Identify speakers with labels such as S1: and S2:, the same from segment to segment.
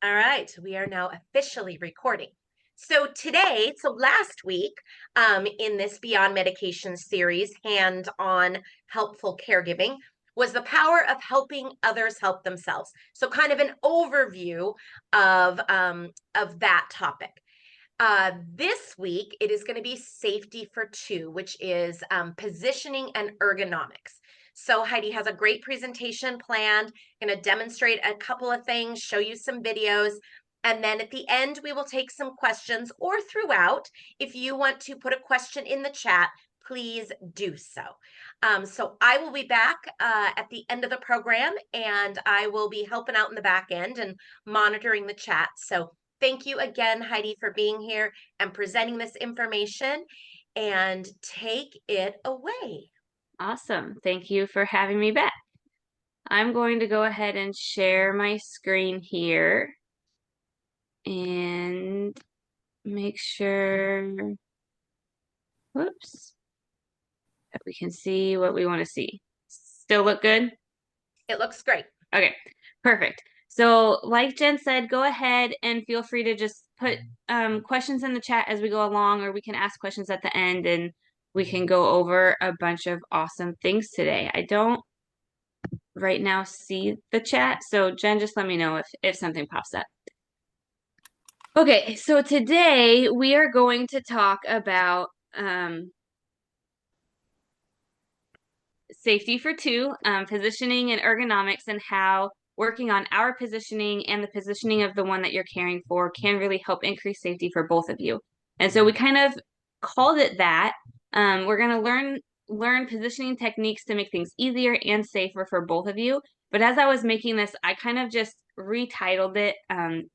S1: All right, we are now officially recording. So last week, in this Beyond Medication series, hands-on helpful caregiving, was the power of helping others help themselves. So kind of an overview of that topic. This week, it is going to be safety for two, which is positioning and ergonomics. So Heidi has a great presentation planned, going to demonstrate a couple of things, show you some videos, and then at the end, we will take some questions or throughout. If you want to put a question in the chat, please do so. So I will be back at the end of the program, and I will be helping out in the back end and monitoring the chat. So thank you again, Heidi, for being here and presenting this information, and take it away.
S2: Awesome. Thank you for having me back. I'm going to go ahead and share my screen here and make sure, whoops, that we can see what we want to see. Still look good?
S1: It looks great.
S2: Okay, perfect. So like Jen said, go ahead and feel free to just put questions in the chat as we go along, or we can ask questions at the end and we can go over a bunch of awesome things today. I don't right now see the chat, so Jen, just let me know if something pops up. Okay, so today we are going to talk about safety for two, positioning and ergonomics, and how working on our positioning and the positioning of the one that you're caring for can really help increase safety for both of you. And so we kind of called it that. We're going to learn positioning techniques to make things easier and safer for both of you. But as I was making this, I kind of just retitled it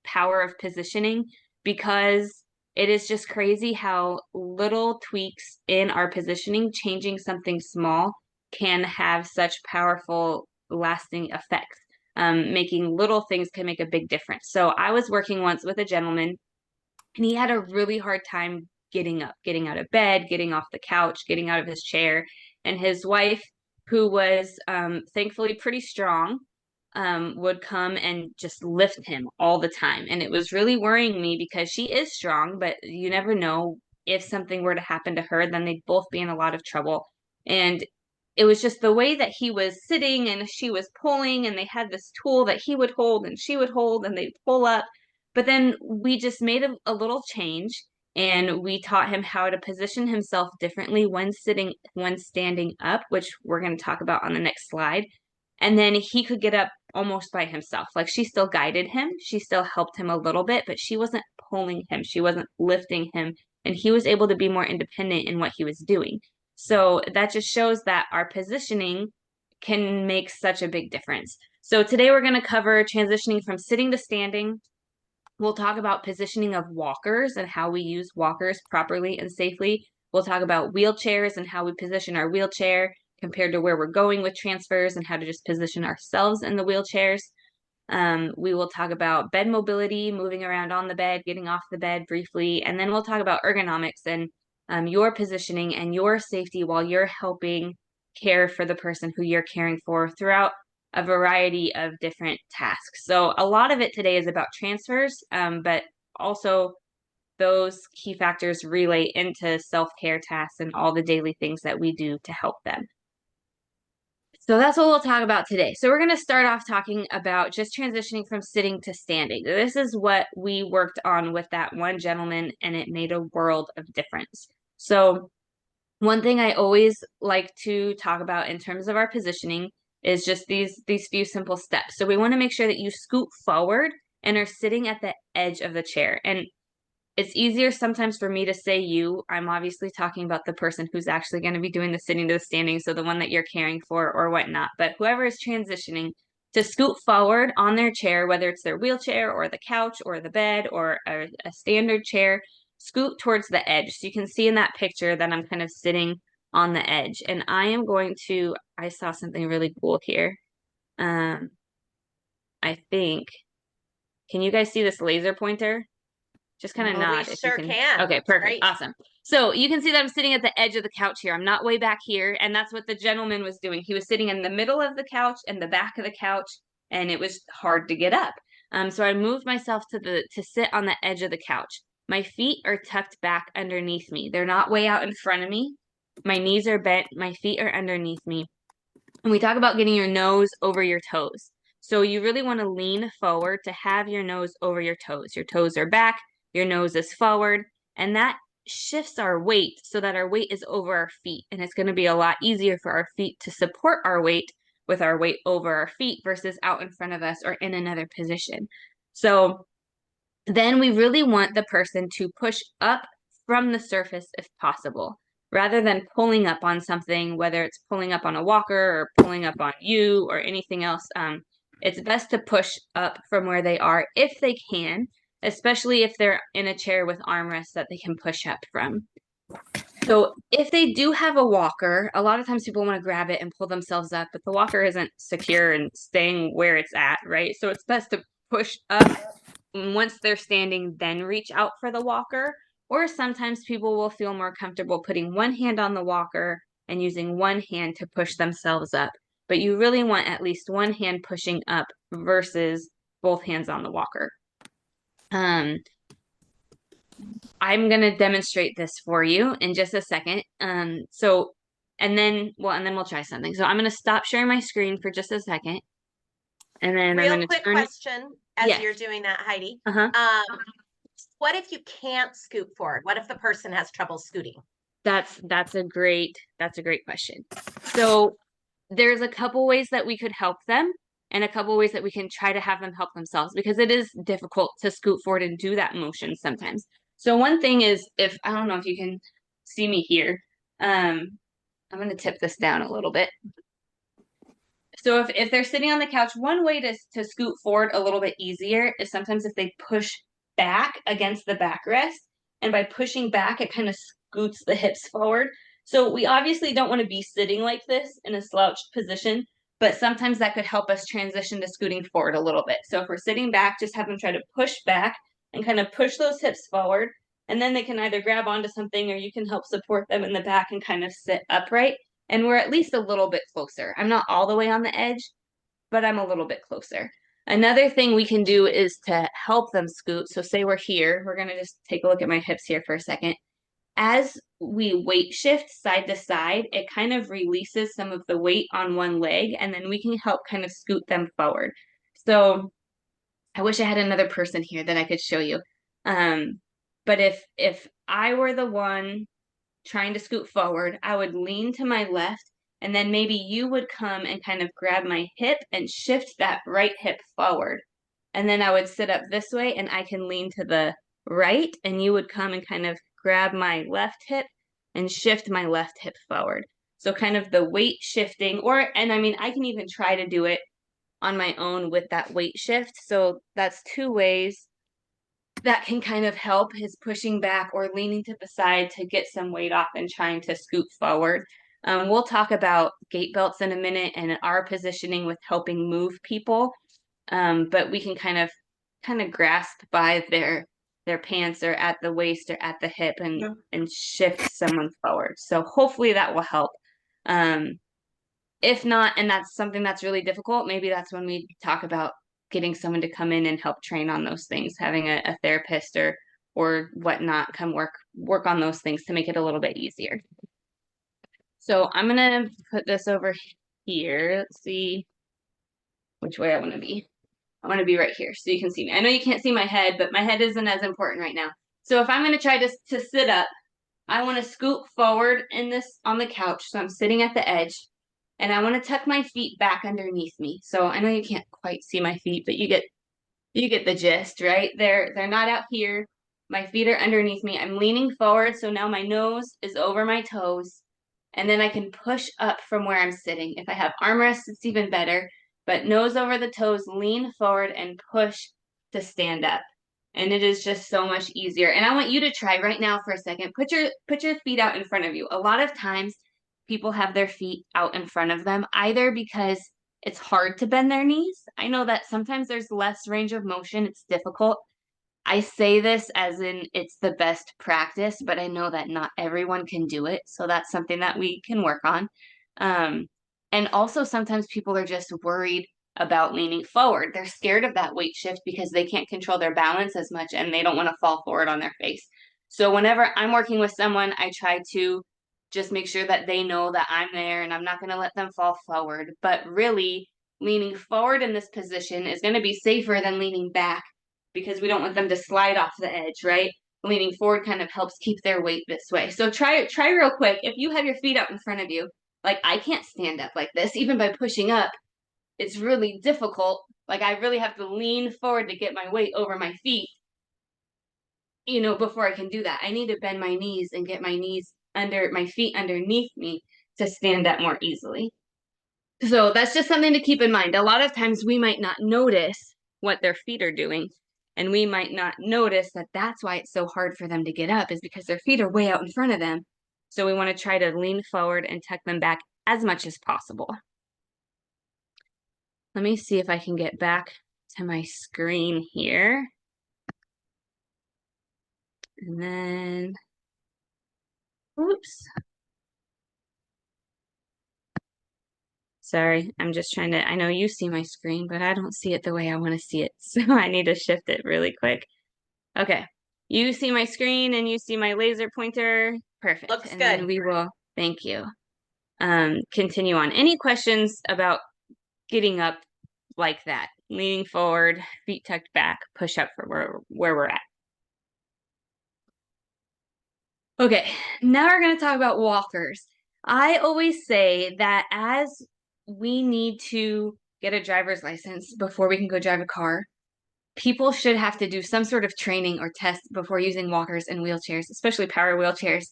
S2: Power of Positioning, because it is just crazy how little tweaks in our positioning, changing something small, can have such powerful, lasting effects. Making little things can make a big difference. So I was working once with a gentleman, and he had a really hard time getting up, getting out of bed, getting off the couch, getting out of his chair. And his wife, who was thankfully pretty strong, would come and just lift him all the time. And it was really worrying me because she is strong, but you never know, if something were to happen to her, then they'd both be in a lot of trouble. And it was just the way that he was sitting and she was pulling, and they had this tool that he would hold and she would hold and they'd pull up. But then we just made a little change, and we taught him how to position himself differently when standing up, which we're going to talk about on the next slide. And then he could get up almost by himself. Like, she still guided him, she still helped him a little bit, but she wasn't pulling him, she wasn't lifting him, and he was able to be more independent in what he was doing. So that just shows that our positioning can make such a big difference. So today we're going to cover transitioning from sitting to standing. We'll talk about positioning of walkers and how we use walkers properly and safely. We'll talk about wheelchairs and how we position our wheelchair compared to where we're going with transfers, and how to just position ourselves in the wheelchairs. We will talk about bed mobility, moving around on the bed, getting off the bed briefly, and then we'll talk about ergonomics and your positioning and your safety while you're helping care for the person who you're caring for throughout a variety of different tasks. So a lot of it today is about transfers, but also those key factors relate into self-care tasks and all the daily things that we do to help them. So that's what we'll talk about today. So we're going to start off talking about just transitioning from sitting to standing. This is what we worked on with that one gentleman, and it made a world of difference. So one thing I always like to talk about in terms of our positioning is just these few simple steps. So we want to make sure that you scoot forward and are sitting at the edge of the chair. And it's easier sometimes for me to say you. I'm obviously talking about the person who's actually going to be doing the sitting to the standing, so the one that you're caring for or whatnot. But whoever is transitioning, to scoot forward on their chair, whether it's their wheelchair or the couch or the bed or a standard chair, scoot towards the edge. So you can see in that picture that I'm kind of sitting on the edge. And I am going to, I saw something really cool here. I think, can you guys see this laser pointer? Just kind of nod.
S1: We sure can.
S2: Okay, perfect. Great. Awesome. So you can see that I'm sitting at the edge of the couch here. I'm not way back here. And that's what the gentleman was doing. He was sitting in the middle of the couch and the back of the couch. and it was hard to get up. So I moved myself to sit on the edge of the couch. My feet are tucked back underneath me. They're not way out in front of me. My knees are bent. My feet are underneath me. And we talk about getting your nose over your toes. So you really want to lean forward to have your nose over your toes. Your toes are back, your nose is forward, and that shifts our weight so that our weight is over our feet. And it's going to be a lot easier for our feet to support our weight with our weight over our feet versus out in front of us or in another position. So then we really want the person to push up from the surface if possible, rather than pulling up on something, whether it's pulling up on a walker or pulling up on you or anything else. It's best to push up from where they are if they can, especially if they're in a chair with armrests that they can push up from. So if they do have a walker, a lot of times people want to grab it and pull themselves up, but the walker isn't secure and staying where it's at, right? So it's best to push up. And once they're standing, then reach out for the walker. Or sometimes people will feel more comfortable putting one hand on the walker and using one hand to push themselves up. But you really want at least one hand pushing up versus both hands on the walker. I'm going to demonstrate this for you in just a second. And then we'll try something. So I'm going to stop sharing my screen for just a second. And then
S1: Real
S2: I'm going to
S1: quick
S2: turn
S1: question as
S2: Yes.
S1: you're doing that, Heidi.
S2: Uh-huh.
S1: What if you can't scoot forward? What if the person has trouble scooting?
S2: That's a great question. So there's a couple ways that we could help them and a couple ways that we can try to have them help themselves, because it is difficult to scoot forward and do that motion sometimes. So one thing is, if I don't know if you can see me here, I'm going to tip this down a little bit. So if they're sitting on the couch, one way to scoot forward a little bit easier is sometimes if they push back against the backrest, and by pushing back, it kind of scoots the hips forward. So we obviously don't want to be sitting like this in a slouched position, but sometimes that could help us transition to scooting forward a little bit. So if we're sitting back, just have them try to push back and kind of push those hips forward, and then they can either grab onto something or you can help support them in the back and kind of sit upright. And we're at least a little bit closer. I'm not all the way on the edge, but I'm a little bit closer. Another thing we can do is to help them scoot. So say we're here, we're going to just take a look at my hips here for a second. As we weight shift side to side, it kind of releases some of the weight on one leg, and then we can help kind of scoot them forward. So I wish I had another person here that I could show you. But if I were the one trying to scoot forward, I would lean to my left, and then maybe you would come and kind of grab my hip and shift that right hip forward. And then I would sit up this way and I can lean to the right, and you would come and kind of grab my left hip and shift my left hip forward. So kind of the weight shifting, and I mean, I can even try to do it on my own with that weight shift. So that's two ways that can kind of help, is pushing back or leaning to the side to get some weight off and trying to scoot forward. We'll talk about gait belts in a minute and our positioning with helping move people. But we can kind of grasp by their pants or at the waist or at the hip and shift someone forward. So hopefully that will help. If not, and that's something that's really difficult, maybe that's when we talk about getting someone to come in and help train on those things, having a therapist or whatnot come work on those things to make it a little bit easier. So I'm gonna put this over here. Let's see which way I want to be. I want to be right here so you can see me. I know you can't see my head, but my head isn't as important right now. So if I'm going to try to sit up, I want to scoot forward on the couch. So I'm sitting at the edge, and I want to tuck my feet back underneath me. So I know you can't quite see my feet, but you get the gist, right? They're not out here. My feet are underneath me. I'm leaning forward, so now my nose is over my toes, and then I can push up from where I'm sitting. If I have armrests, it's even better. But nose over the toes, lean forward and push to stand up. And it is just so much easier. And I want you to try right now for a second. Put your feet out in front of you. A lot of times people have their feet out in front of them, either because it's hard to bend their knees. I know that sometimes there's less range of motion. It's difficult. I say this as in it's the best practice, but I know that not everyone can do it. So that's something that we can work on. And also sometimes people are just worried about leaning forward. They're scared of that weight shift because they can't control their balance as much and they don't want to fall forward on their face. So whenever I'm working with someone, I try to just make sure that they know that I'm there and I'm not going to let them fall forward. But really, leaning forward in this position is going to be safer than leaning back because we don't want them to slide off the edge, right? Leaning forward kind of helps keep their weight this way. So try real quick. If you have your feet out in front of you, like I can't stand up like this, even by pushing up, it's really difficult. Like I really have to lean forward to get my weight over my feet, before I can do that. I need to bend my knees and get my knees under my feet underneath me to stand up more easily. So that's just something to keep in mind. A lot of times we might not notice what their feet are doing, and we might not notice that that's why it's so hard for them to get up, is because their feet are way out in front of them. So we want to try to lean forward and tuck them back as much as possible. Let me see if I can get back to my screen here. And then, oops. Sorry, I'm just trying to, I know you see my screen, but I don't see it the way I want to see it. So I need to shift it really quick. Okay, you see my screen and you see my laser pointer. Perfect.
S1: Looks
S2: And
S1: good.
S2: then we will, thank you. Continue on. Any questions about getting up like that? Leaning forward, feet tucked back, push up for where we're at. Okay, now we're going to talk about walkers. I always say that as we need to get a driver's license before we can go drive a car, people should have to do some sort of training or test before using walkers and wheelchairs, especially power wheelchairs.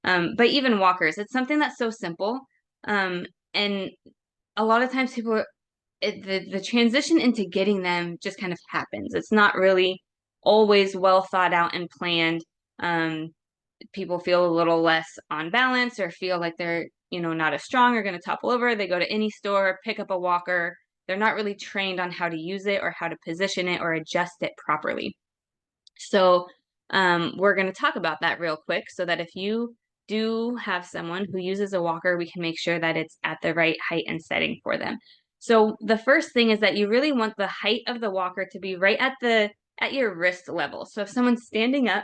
S2: But even walkers, it's something that's so simple. And a lot of times people, the transition into getting them just kind of happens. It's not really always well thought out and planned. People feel a little less on balance or feel like they're, not as strong or going to topple over. They go to any store, pick up a walker. They're not really trained on how to use it or how to position it or adjust it properly. So we're going to talk about that real quick so that if you do have someone who uses a walker, we can make sure that it's at the right height and setting for them. So the first thing is that you really want the height of the walker to be right at your wrist level. So if someone's standing up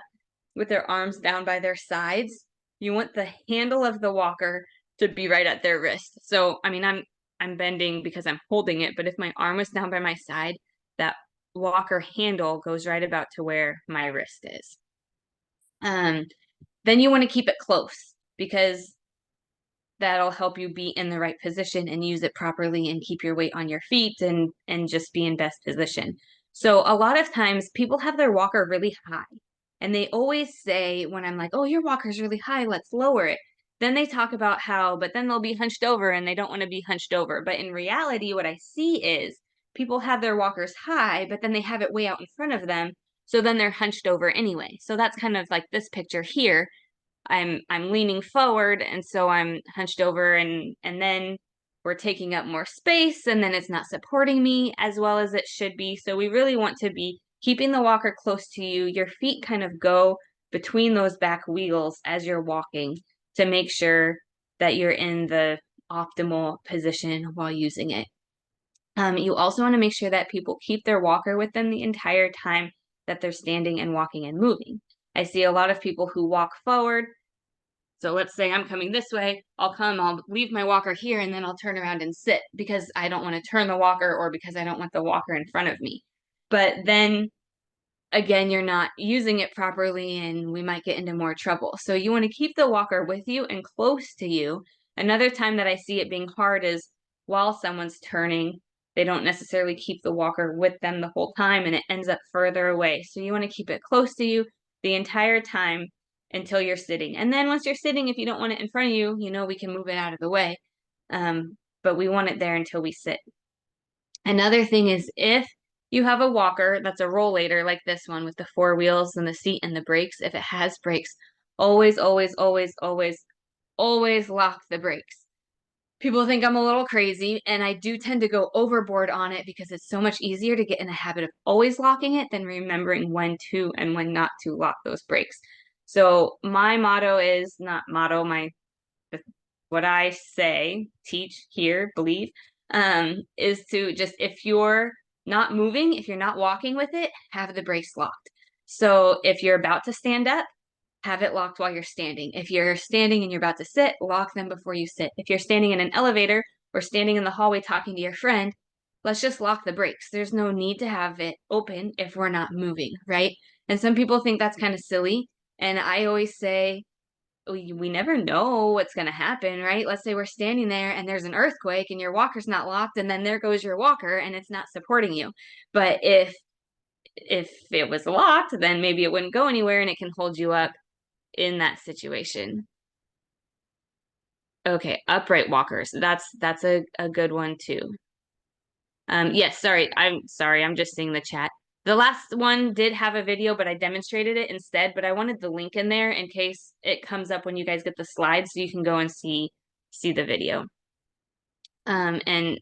S2: with their arms down by their sides, you want the handle of the walker to be right at their wrist. So, I mean, I'm bending because I'm holding it, but if my arm was down by my side, that walker handle goes right about to where my wrist is. Then you want to keep it close because that'll help you be in the right position and use it properly and keep your weight on your feet and just be in best position. So a lot of times people have their walker really high. And they always say when I'm like, oh, your walker's really high, let's lower it. Then they talk about how, but then they'll be hunched over and they don't want to be hunched over. But in reality, what I see is people have their walkers high, but then they have it way out in front of them. So then they're hunched over anyway. So that's kind of like this picture here. I'm leaning forward and so I'm hunched over and then we're taking up more space and then it's not supporting me as well as it should be. So we really want to be keeping the walker close to you. Your feet kind of go between those back wheels as you're walking to make sure that you're in the optimal position while using it. You also want to make sure that people keep their walker with them the entire time that they're standing and walking and moving. I see a lot of people who walk forward. So let's say I'm coming this way, I'll leave my walker here and then I'll turn around and sit because I don't want to turn the walker or because I don't want the walker in front of me. But then again, you're not using it properly and we might get into more trouble. So you want to keep the walker with you and close to you. Another time that I see it being hard is while someone's turning, they don't necessarily keep the walker with them the whole time and it ends up further away. So you want to keep it close to you the entire time until you're sitting. And then once you're sitting, if you don't want it in front of you, we can move it out of the way. But we want it there until we sit. Another thing is if you have a walker that's a rollator like this one with the 4 wheels and the seat and the brakes, if it has brakes, always, always, always, always, always lock the brakes. People think I'm a little crazy, and I do tend to go overboard on it because it's so much easier to get in the habit of always locking it than remembering when to and when not to lock those brakes. So my motto is not motto, what I say, teach, hear, believe, is to just, if you're not moving, if you're not walking with it, have the brakes locked. So if you're about to stand up, have it locked while you're standing. If you're standing and you're about to sit, lock them before you sit. If you're standing in an elevator or standing in the hallway talking to your friend, let's just lock the brakes. There's no need to have it open if we're not moving, right? And some people think that's kind of silly. And I always say, we never know what's going to happen, right? Let's say we're standing there and there's an earthquake and your walker's not locked, and then there goes your walker and it's not supporting you. But if it was locked, then maybe it wouldn't go anywhere and it can hold you up in that situation. Okay, upright walkers. That's a good one too. Yes, sorry. I'm just seeing the chat. The last one did have a video, but I demonstrated it instead, but I wanted the link in there in case it comes up when you guys get the slides so you can go and see the video. And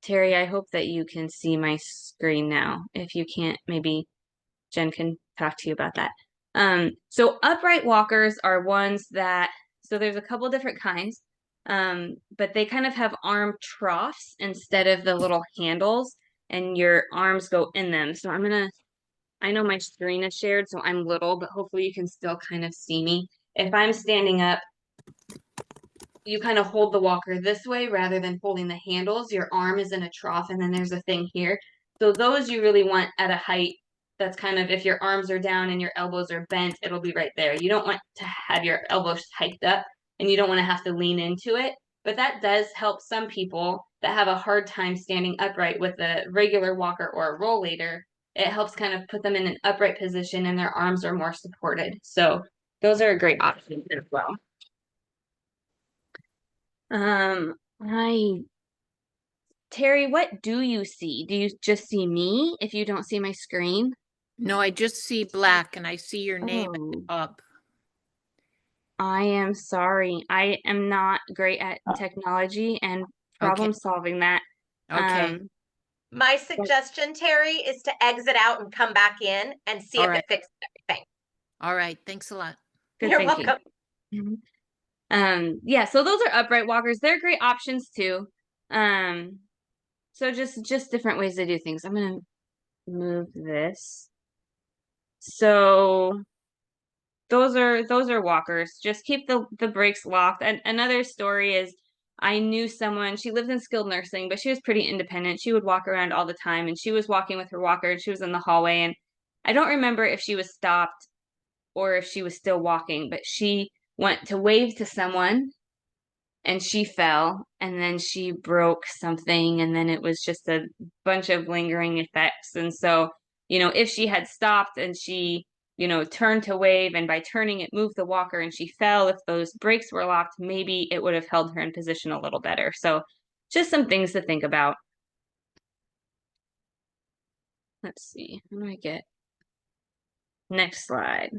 S2: Terry, I hope that you can see my screen now. If you can't, maybe Jen can talk to you about that. So upright walkers are ones that, so there's a couple different kinds, but they kind of have arm troughs instead of the little handles, and your arms go in them. So I know my screen is shared, so I'm little, but hopefully you can still kind of see me. If I'm standing up, you kind of hold the walker this way rather than holding the handles. Your arm is in a trough, and then there's a thing here. So those you really want at a height that's kind of, if your arms are down and your elbows are bent, it'll be right there. You don't want to have your elbows hiked up, and you don't want to have to lean into it. But that does help some people that have a hard time standing upright with a regular walker or a rollator. It helps kind of put them in an upright position and their arms are more supported. So those are a great option as well. Terry, what do you see? Do you just see me if you don't see my screen?
S3: No, I just see black and I see your name at the
S2: Oh.
S3: top.
S2: I am sorry. I am not great at technology and problem solving that.
S3: Okay.
S1: My suggestion, Terry, is to exit out and come back in and see
S3: All
S1: if
S3: right.
S1: it fixes everything.
S3: All right. Thanks a lot.
S2: Good
S1: You're
S2: thinking.
S1: welcome.
S2: Yeah, so those are upright walkers. They're great options too. So just different ways to do things. I'm gonna move this. So those are walkers. Just keep the brakes locked. And another story is I knew someone, she lived in skilled nursing, but she was pretty independent. She would walk around all the time, and she was walking with her walker and she was in the hallway, and I don't remember if she was stopped or if she was still walking, but she went to wave to someone and she fell, and then she broke something, and then it was just a bunch of lingering effects. And so, if she had stopped and she, turned to wave, and by turning it moved the walker and she fell, if those brakes were locked, maybe it would have held her in position a little better. So just some things to think about. Let's see, how do I get next slide?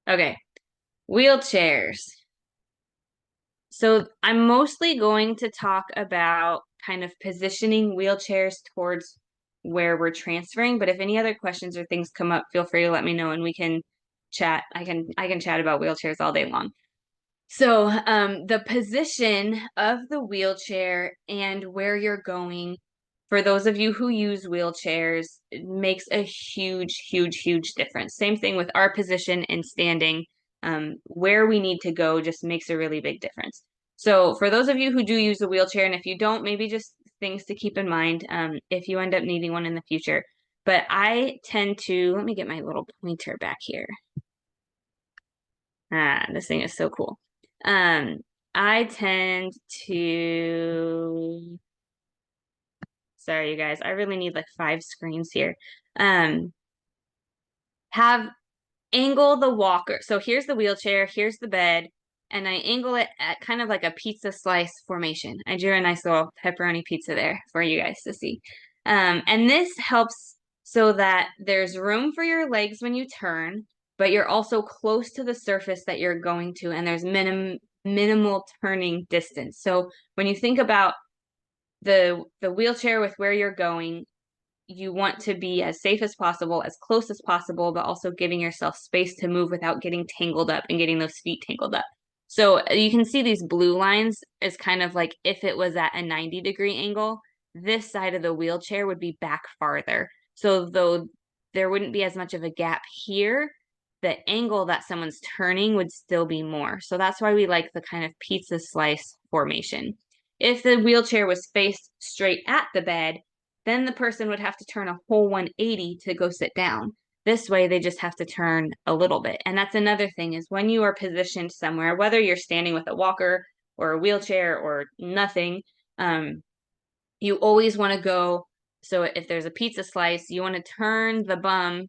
S2: Okay, wheelchairs. So I'm mostly going to talk about kind of positioning wheelchairs towards where we're transferring, but if any other questions or things come up, feel free to let me know and we can chat. I can chat about wheelchairs all day long. So the position of the wheelchair and where you're going, for those of you who use wheelchairs, it makes a huge, huge, huge difference. Same thing with our position in standing. Where we need to go just makes a really big difference. So for those of you who do use a wheelchair, and if you don't, maybe just things to keep in mind if you end up needing one in the future. But I tend to, let me get my little pointer back here. This thing is so cool. I tend to, sorry you guys, I really need like 5 screens here. Have angle the walker. So here's the wheelchair, here's the bed, and I angle it at kind of like a pizza slice formation. I drew a nice little pepperoni pizza there for you guys to see. And this helps so that there's room for your legs when you turn, but you're also close to the surface that you're going to, and there's minimal turning distance. So when you think about the wheelchair with where you're going, you want to be as safe as possible, as close as possible, but also giving yourself space to move without getting tangled up and getting those feet tangled up. So you can see these blue lines is kind of like if it was at a 90-degree angle, this side of the wheelchair would be back farther. So though there wouldn't be as much of a gap here, the angle that someone's turning would still be more. So that's why we like the kind of pizza slice formation. If the wheelchair was faced straight at the bed, then the person would have to turn a whole 180 to go sit down. This way, they just have to turn a little bit. And that's another thing is when you are positioned somewhere, whether you're standing with a walker or a wheelchair or nothing, you always want to go. So if there's a pizza slice, you want to turn the bum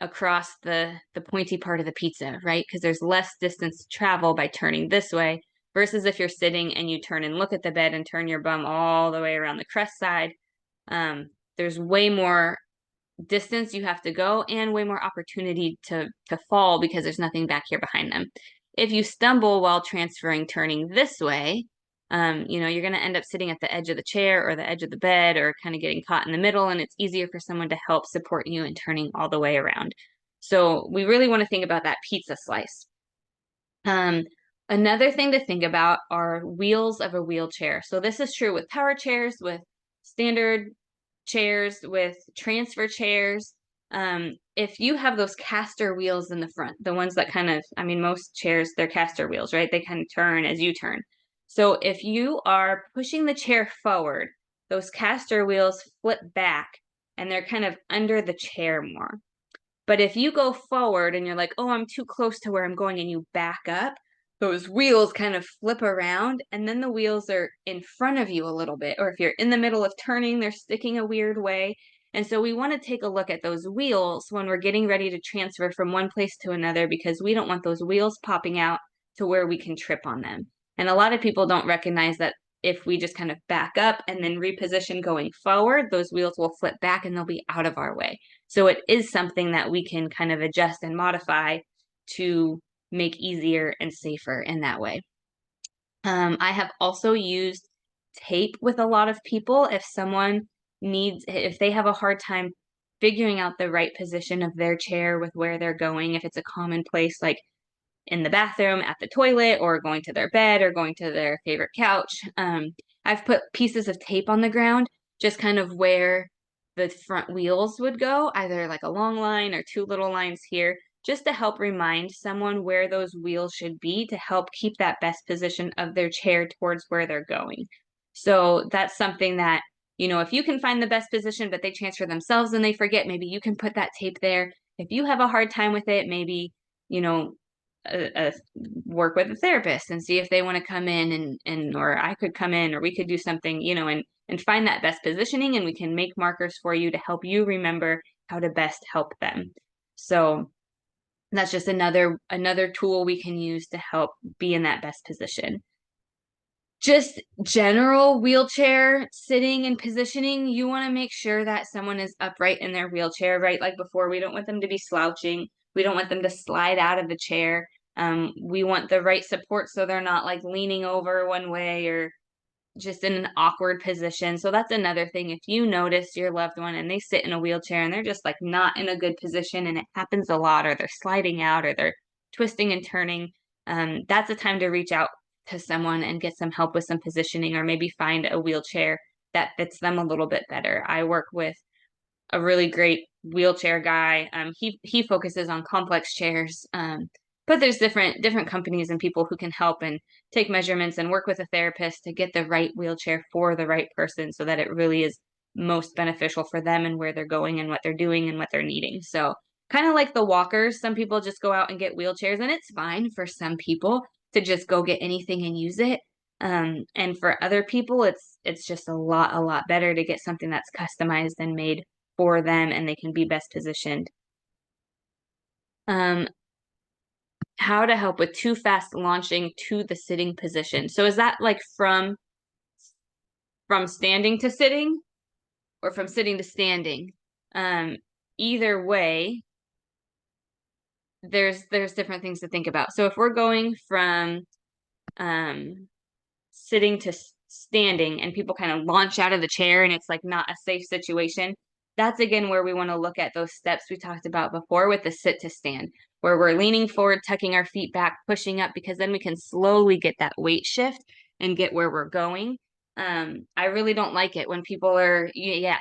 S2: across the pointy part of the pizza, right? Because there's less distance to travel by turning this way versus if you're sitting and you turn and look at the bed and turn your bum all the way around the crest side. There's way more distance you have to go and way more opportunity to fall because there's nothing back here behind them. If you stumble while transferring turning this way, you're going to end up sitting at the edge of the chair or the edge of the bed or kind of getting caught in the middle, and it's easier for someone to help support you in turning all the way around. So we really want to think about that pizza slice. Another thing to think about are wheels of a wheelchair. So this is true with power chairs, with standard chairs, with transfer chairs. If you have those caster wheels in the front, the ones that kind of, most chairs, they're caster wheels, right? They kind of turn as you turn. So if you are pushing the chair forward, those caster wheels flip back and they're kind of under the chair more. But if you go forward and you're like, oh, I'm too close to where I'm going, and you back up, those wheels kind of flip around and then the wheels are in front of you a little bit. Or if you're in the middle of turning, they're sticking a weird way. And so we want to take a look at those wheels when we're getting ready to transfer from one place to another, because we don't want those wheels popping out to where we can trip on them. And a lot of people don't recognize that if we just kind of back up and then reposition going forward, those wheels will flip back and they'll be out of our way. So it is something that we can kind of adjust and modify to make easier and safer in that way. I have also used tape with a lot of people. If they have a hard time figuring out the right position of their chair with where they're going, if it's a common place like in the bathroom, at the toilet, or going to their bed, or going to their favorite couch, I've put pieces of tape on the ground, just kind of where the front wheels would go, either like a long line or two little lines here, just to help remind someone where those wheels should be to help keep that best position of their chair towards where they're going. So that's something that, if you can find the best position, but they transfer themselves and they forget, maybe you can put that tape there. If you have a hard time with it, maybe, work with a therapist and see if they want to come in and or I could come in, or we could do something, and find that best positioning, and we can make markers for you to help you remember how to best help them. So that's just another tool we can use to help be in that best position. Just general wheelchair sitting and positioning, you want to make sure that someone is upright in their wheelchair, right? Like before, we don't want them to be slouching. We don't want them to slide out of the chair. We want the right support so they're not like leaning over one way or just in an awkward position. So that's another thing. If you notice your loved one and they sit in a wheelchair and they're just like not in a good position, and it happens a lot, or they're sliding out, or they're twisting and turning, that's a time to reach out to someone and get some help with some positioning, or maybe find a wheelchair that fits them a little bit better. I work with a really great wheelchair guy. He focuses on complex chairs, but there's different companies and people who can help and take measurements and work with a therapist to get the right wheelchair for the right person, so that it really is most beneficial for them and where they're going and what they're doing and what they're needing. So kind of like the walkers, some people just go out and get wheelchairs, and it's fine for some people to just go get anything and use it. And for other people, it's just a lot better to get something that's customized and made for them, and they can be best positioned. How to help with too fast launching to the sitting position. So is that like from standing to sitting, or from sitting to standing? Either way, there's different things to think about. So if we're going from sitting to standing and people kind of launch out of the chair and it's like not a safe situation, that's again where we want to look at those steps we talked about before with the sit to stand. where we're leaning forward, tucking our feet back, pushing up, because then we can slowly get that weight shift and get where we're going. I really don't like it when people are,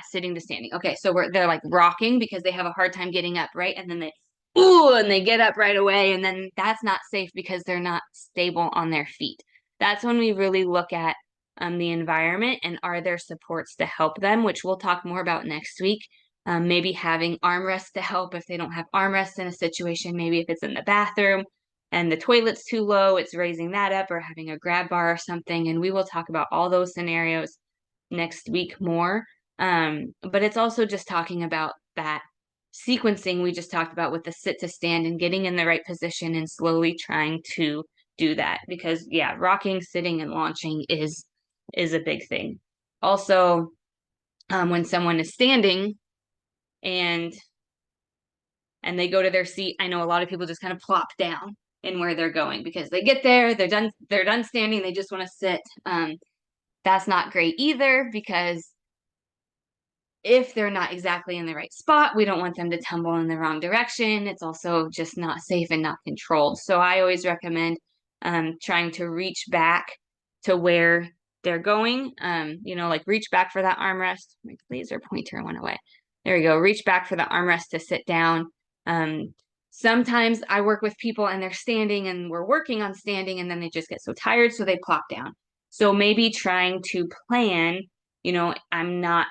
S2: sitting to standing. Okay, so they're like rocking because they have a hard time getting up, right? And then they get up right away, and then that's not safe because they're not stable on their feet. That's when we really look at the environment and are there supports to help them, which we'll talk more about next week. Maybe having armrests to help if they don't have armrests in a situation. Maybe if it's in the bathroom and the toilet's too low, it's raising that up, or having a grab bar or something. And we will talk about all those scenarios next week more. But it's also just talking about that sequencing we just talked about with the sit to stand and getting in the right position and slowly trying to do that. Because rocking, sitting, and launching is a big thing. Also, when someone is standing and they go to their seat, I know a lot of people just kind of plop down in where they're going because they get there, they're done standing, they just want to sit. That's not great either, because if they're not exactly in the right spot, we don't want them to tumble in the wrong direction. It's also just not safe and not controlled. So I always recommend trying to reach back to where they're going. Like reach back for that armrest. My laser pointer went away. There we go. Reach back for the armrest to sit down. Sometimes I work with people and they're standing and we're working on standing, and then they just get so tired, so they plop down. So maybe trying to plan, I'm not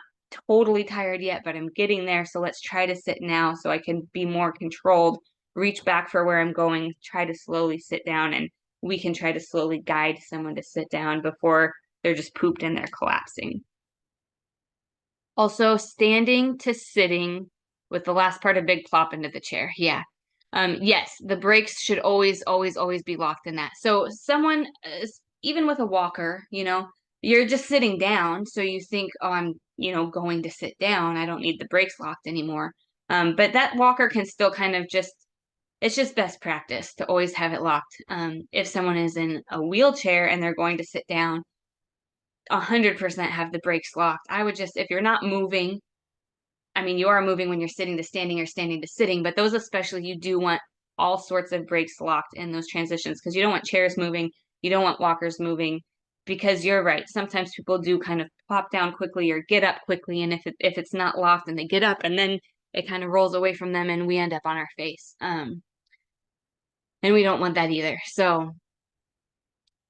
S2: totally tired yet, but I'm getting there. So let's try to sit now so I can be more controlled, reach back for where I'm going, try to slowly sit down, and we can try to slowly guide someone to sit down before they're just pooped and they're collapsing. Also, standing to sitting with the last part, a big plop into the chair. Yeah. Yes, the brakes should always, always, always be locked in that. So someone, even with a walker, you're just sitting down. So you think, oh, I'm, going to sit down. I don't need the brakes locked anymore. But that walker can still kind of it's just best practice to always have it locked. If someone is in a wheelchair and they're going to sit down, 100% have the brakes locked. I would just, if you're not moving, I mean, you are moving when you're sitting to standing or standing to sitting, but those especially, you do want all sorts of brakes locked in those transitions, because you don't want chairs moving, you don't want walkers moving, because you're right. Sometimes people do kind of plop down quickly or get up quickly, and if it's not locked and they get up, and then it kind of rolls away from them and we end up on our face. And we don't want that either. So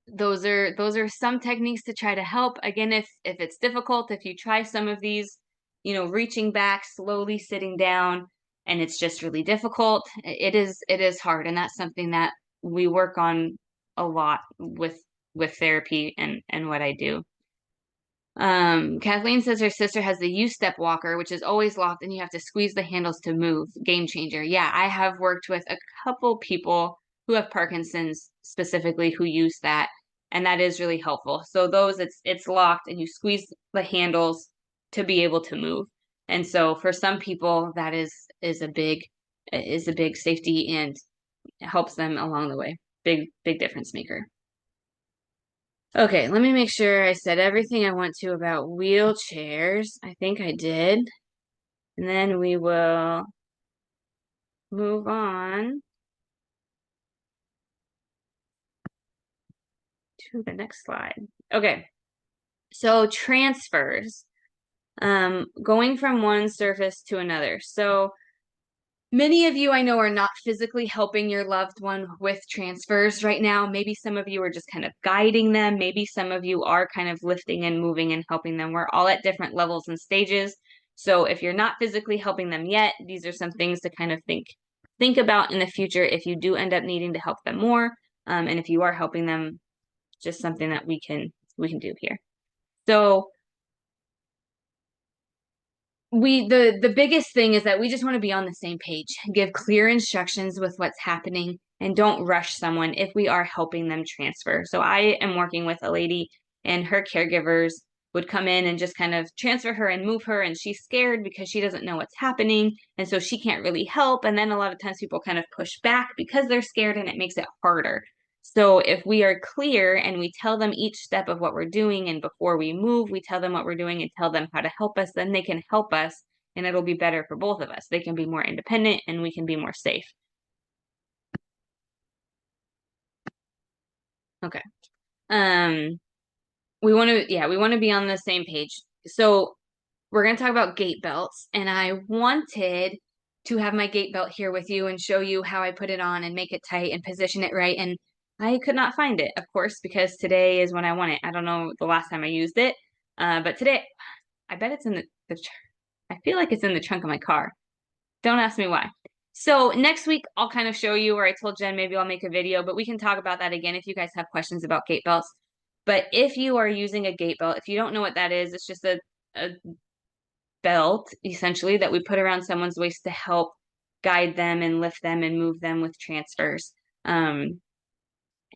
S2: those are some techniques to try to help. Again, if it's difficult, if you try some of these, reaching back, slowly sitting down, and it's just really difficult, it is hard. And that's something that we work on a lot with therapy and what I do. Kathleen says her sister has the U-step walker, which is always locked and you have to squeeze the handles to move. Game changer. Yeah, I have worked with a couple people who have Parkinson's specifically who use that, and that is really helpful. So those, it's locked and you squeeze the handles to be able to move. And so for some people that is a big safety and helps them along the way. Big difference maker. Okay, let me make sure I said everything I want to about wheelchairs. I think I did. And then we will move on to the next slide. Okay, so transfers, going from one surface to another. So many of you I know are not physically helping your loved one with transfers right now. Maybe some of you are just kind of guiding them. Maybe some of you are kind of lifting and moving and helping them. We're all at different levels and stages. So if you're not physically helping them yet, these are some things to kind of think about in the future if you do end up needing to help them more. And if you are helping them, just something that we can do here. So the biggest thing is that we just want to be on the same page, give clear instructions with what's happening, and don't rush someone if we are helping them transfer. So I am working with a lady and her caregivers would come in and just kind of transfer her and move her, and she's scared because she doesn't know what's happening, and so she can't really help. And then a lot of times people kind of push back because they're scared, and it makes it harder. So if we are clear and we tell them each step of what we're doing, and before we move, we tell them what we're doing and tell them how to help us, then they can help us and it'll be better for both of us. They can be more independent and we can be more safe. Okay. We want to be on the same page. So we're going to talk about gait belts, and I wanted to have my gait belt here with you and show you how I put it on and make it tight and position it right. And I could not find it, of course, because today is when I want it. I don't know the last time I used it, but today, I bet it's in I feel like it's in the trunk of my car. Don't ask me why. So next week, I'll kind of show you, or I told Jen maybe I'll make a video, but we can talk about that again if you guys have questions about gait belts. But if you are using a gait belt, if you don't know what that is, it's just a belt, essentially, that we put around someone's waist to help guide them and lift them and move them with transfers. And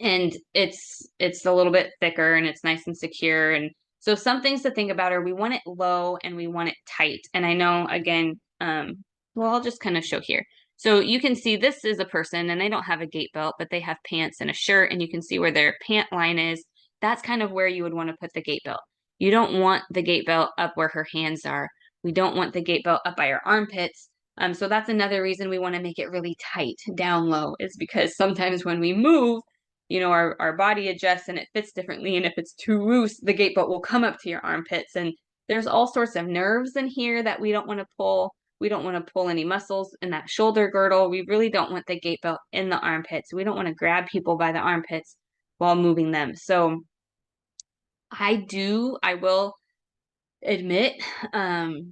S2: it's a little bit thicker and it's nice and secure. And so some things to think about are we want it low and we want it tight. And I know, again, well, I'll just kind of show here. So you can see this is a person and they don't have a gait belt, but they have pants and a shirt, and you can see where their pant line is. That's kind of where you would want to put the gait belt. You don't want the gait belt up where her hands are. We don't want the gait belt up by her armpits. So that's another reason we want to make it really tight down low, is because sometimes when we move, our body adjusts and it fits differently. And if it's too loose, the gait belt will come up to your armpits. And there's all sorts of nerves in here that we don't want to pull. We don't want to pull any muscles in that shoulder girdle. We really don't want the gait belt in the armpits. We don't want to grab people by the armpits while moving them. So I will admit, I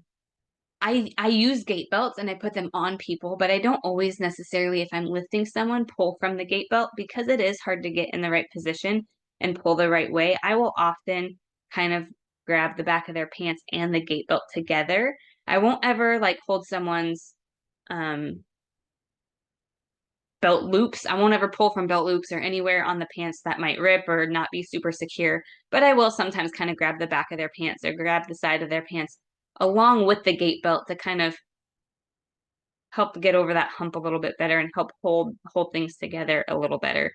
S2: use gait belts and I put them on people, but I don't always necessarily, if I'm lifting someone, pull from the gait belt, because it is hard to get in the right position and pull the right way. I will often kind of grab the back of their pants and the gait belt together. I won't ever hold someone's belt loops. I won't ever pull from belt loops or anywhere on the pants that might rip or not be super secure, but I will sometimes kind of grab the back of their pants or grab the side of their pants along with the gait belt to kind of help get over that hump a little bit better and help hold things together a little better.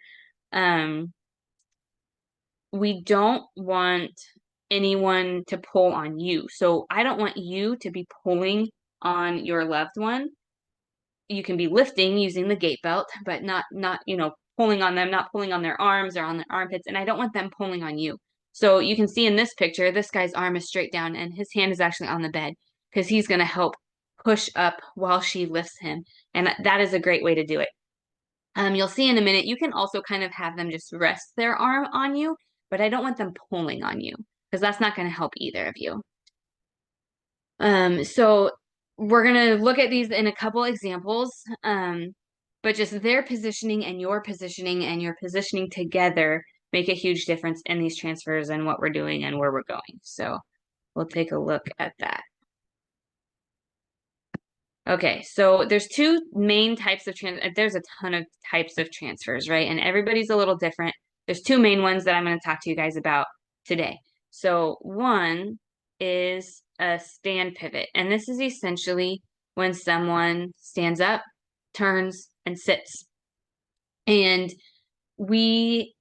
S2: We don't want anyone to pull on you. So I don't want you to be pulling on your loved one. You can be lifting using the gait belt, but not pulling on them, not pulling on their arms or on their armpits. And I don't want them pulling on you. So you can see in this picture, this guy's arm is straight down and his hand is actually on the bed, because he's going to help push up while she lifts him. And that is a great way to do it. You'll see in a minute, you can also kind of have them just rest their arm on you, but I don't want them pulling on you, because that's not going to help either of you. So we're going to look at these in a couple examples, but just their positioning and your positioning together make a huge difference in these transfers and what we're doing and where we're going. So we'll take a look at that. Okay, so there's two main types of there's a ton of types of transfers, right? And everybody's a little different. There's two main ones that I'm going to talk to you guys about today. So one is a stand pivot, and this is essentially when someone stands up, turns, and sits. And we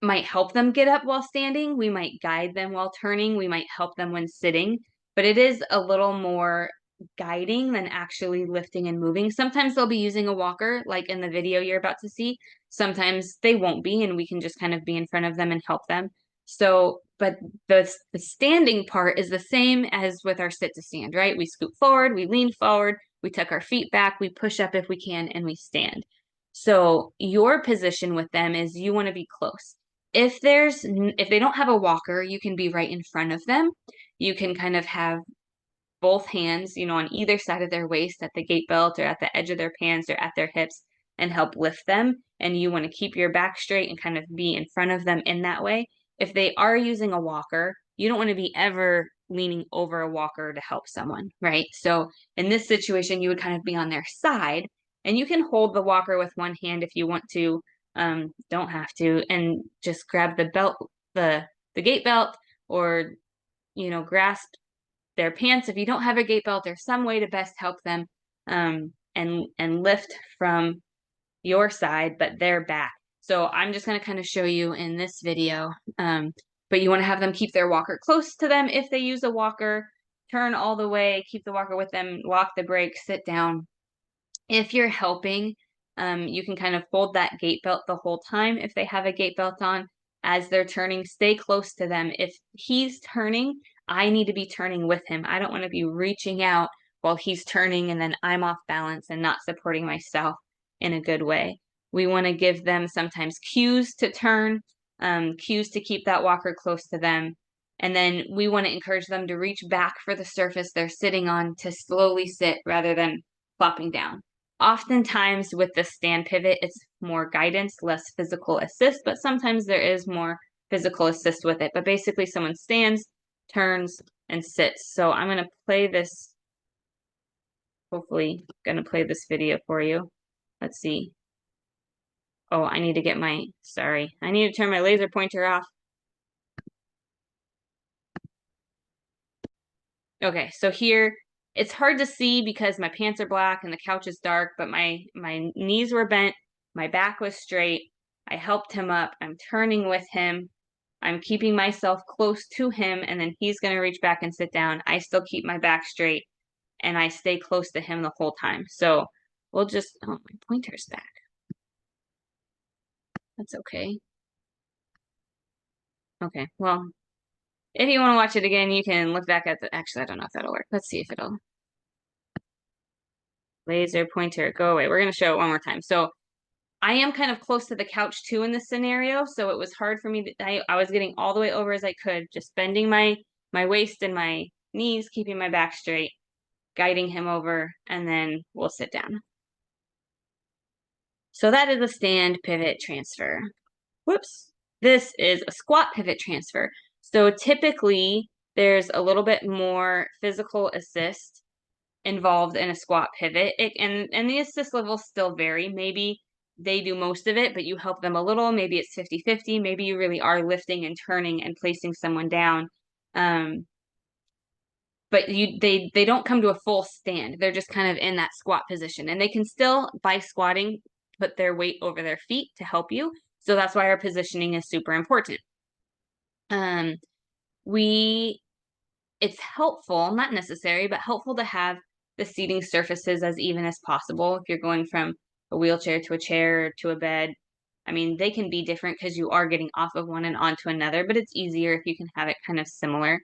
S2: might help them get up while standing. We might guide them while turning. We might help them when sitting, but it is a little more guiding than actually lifting and moving. Sometimes they'll be using a walker, like in the video you're about to see. Sometimes they won't be, and we can just kind of be in front of them and help them. So, but the standing part is the same as with our sit to stand, right? We scoot forward, we lean forward, we tuck our feet back, we push up if we can, and we stand. So your position with them is you want to be close. If they don't have a walker, you can be right in front of them. You can kind of have both hands, on either side of their waist at the gait belt or at the edge of their pants or at their hips, and help lift them. And you want to keep your back straight and kind of be in front of them in that way. If they are using a walker, you don't want to be ever leaning over a walker to help someone, right? So in this situation, you would kind of be on their side, and you can hold the walker with one hand if you want to, don't have to, and just grab the belt, the gait belt, or grasp their pants. If you don't have a gait belt, there's some way to best help them and lift from your side, but their back. So I'm just going to kind of show you in this video, but you want to have them keep their walker close to them. If they use a walker, turn all the way, keep the walker with them, lock the brake, sit down. If you're helping, you can kind of hold that gait belt the whole time if they have a gait belt on, as they're turning, stay close to them. If he's turning, I need to be turning with him. I don't want to be reaching out while he's turning and then I'm off balance and not supporting myself in a good way. We want to give them sometimes cues to turn, cues to keep that walker close to them. And then we want to encourage them to reach back for the surface they're sitting on to slowly sit rather than plopping down. Oftentimes with the stand pivot, it's more guidance, less physical assist, but sometimes there is more physical assist with it. But basically someone stands, turns, and sits. So I'm going to play this, hopefully going to play this video for you. Let's see. Oh, I need to get my, sorry, I need to turn my laser pointer off. Okay, so here, it's hard to see because my pants are black and the couch is dark, but my knees were bent, my back was straight. I helped him up. I'm turning with him. I'm keeping myself close to him, and then he's going to reach back and sit down. I still keep my back straight, and I stay close to him the whole time. So we'll just, oh, my pointer's back. That's okay. Okay, well, if you want to watch it again, you can look back at the, actually, I don't know if that'll work. Let's see if it'll. Laser pointer, go away. We're going to show it one more time. So I am kind of close to the couch too in this scenario. So it was hard for me to, I was getting all the way over as I could, just bending my waist and my knees, keeping my back straight, guiding him over, and then we'll sit down. So that is a stand pivot transfer. Whoops. This is a squat pivot transfer. So typically there's a little bit more physical assist involved in a squat pivot. And the assist levels still vary. Maybe they do most of it, but you help them a little. Maybe it's 50-50. Maybe you really are lifting and turning and placing someone down. But they don't come to a full stand. They're just kind of in that squat position. And they can still, by squatting, put their weight over their feet to help you. So that's why our positioning is super important. It's helpful, not necessary, but helpful to have the seating surfaces as even as possible. If you're going from a wheelchair to a chair or to a bed, I mean, they can be different because you are getting off of one and onto another, but it's easier if you can have it kind of similar.